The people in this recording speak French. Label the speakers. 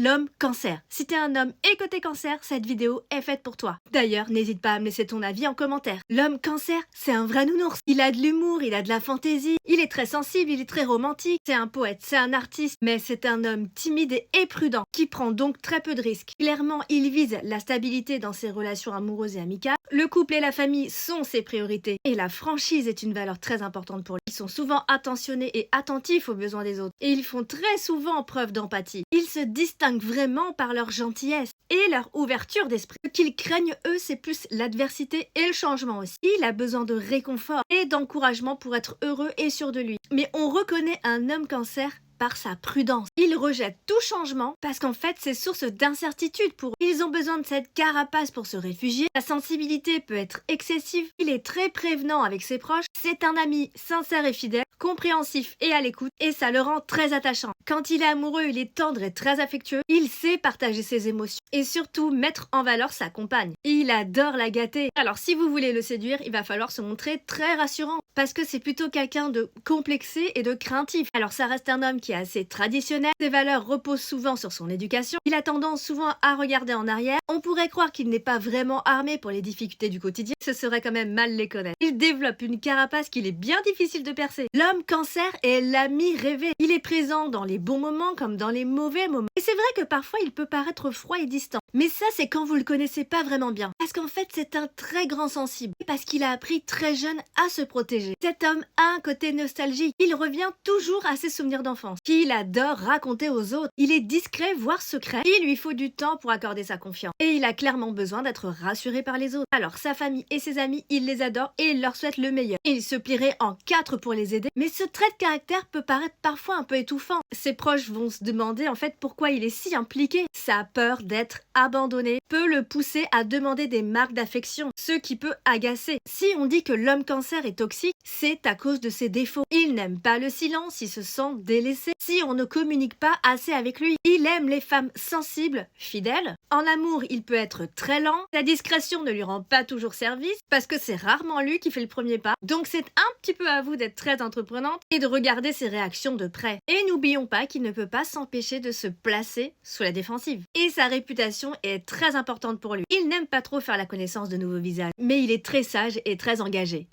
Speaker 1: l'homme cancer. Si t'es un homme et que t'es cancer, cette vidéo est faite pour toi. D'ailleurs, n'hésite pas à me laisser ton avis en commentaire. L'homme cancer, c'est un vrai nounours. Il a de l'humour, il a de la fantaisie, il est très sensible, il est très romantique, c'est un poète, c'est un artiste, mais c'est un homme timide et prudent, qui prend donc très peu de risques. Clairement, il vise la stabilité dans ses relations amoureuses et amicales. Le couple et la famille sont ses priorités. Et la franchise est une valeur très importante pour lui. Ils sont souvent attentionnés et attentifs aux besoins des autres. Et ils font très souvent preuve d'empathie. Ils se distinguent vraiment par leur gentillesse et leur ouverture d'esprit. Ce qu'ils craignent, eux, c'est plus l'adversité et le changement aussi. Il a besoin de réconfort et d'encouragement pour être heureux et sûr de lui. Mais on reconnaît un homme cancer par sa prudence. Il rejette tout changement parce qu'en fait c'est source d'incertitude pour eux. Ils ont besoin de cette carapace pour se réfugier. Sa sensibilité peut être excessive. Il est très prévenant avec ses proches. C'est un ami sincère et fidèle, compréhensif et à l'écoute, et ça le rend très attachant. Quand il est amoureux, il est tendre et très affectueux. Il sait partager ses émotions et surtout mettre en valeur sa compagne. Il adore la gâter. Alors si vous voulez le séduire, il va falloir se montrer très rassurant parce que c'est plutôt quelqu'un de complexé et de craintif. Alors ça reste un homme qui est assez traditionnel. Ses valeurs reposent souvent sur son éducation. Il a tendance souvent à regarder en arrière. On pourrait croire qu'il n'est pas vraiment armé pour les difficultés du quotidien. Ce serait quand même mal les connaître. Il développe une carapace qu'il est bien difficile de percer. L'homme cancer est l'ami rêvé. Il est présent dans les bons moments comme dans les mauvais moments. Et c'est vrai que parfois il peut paraître froid et distant. Mais ça c'est quand vous le connaissez pas vraiment bien. Parce qu'en fait c'est un très grand sensible. Et parce qu'il a appris très jeune à se protéger. Cet homme a un côté nostalgique. Il revient toujours à ses souvenirs d'enfance. Qu'il adore raconter aux autres. Il est discret voire secret. Il lui faut du temps pour accorder sa confiance. Et il a clairement besoin d'être rassuré par les autres. Alors sa famille et ses amis, il les adore et il leur souhaite le meilleur. Et il se plierait en 4 pour les aider. Mais ce trait de caractère peut paraître parfois un peu étouffant. Ses proches vont se demander en fait pourquoi il est si impliqué. Sa peur d'être abandonné peut le pousser à demander des marques d'affection, ce qui peut agacer. Si on dit que l'homme cancer est toxique, c'est à cause de ses défauts. Il n'aime pas le silence, il se sent délaissé. Si on ne communique pas assez avec lui, il aime les femmes sensibles, fidèles. En amour, il peut être très lent. Sa discrétion ne lui rend pas toujours service parce que c'est rarement lui qui fait le premier pas. Donc c'est un petit peu à vous d'être très entreprenante et de regarder ses réactions de près. Et n'oublions pas qu'il ne peut pas s'empêcher de se placer sous la défensive. Et sa réputation est très importante pour lui. Il n'aime pas trop faire la connaissance de nouveaux visages, mais il est très sage et très engagé.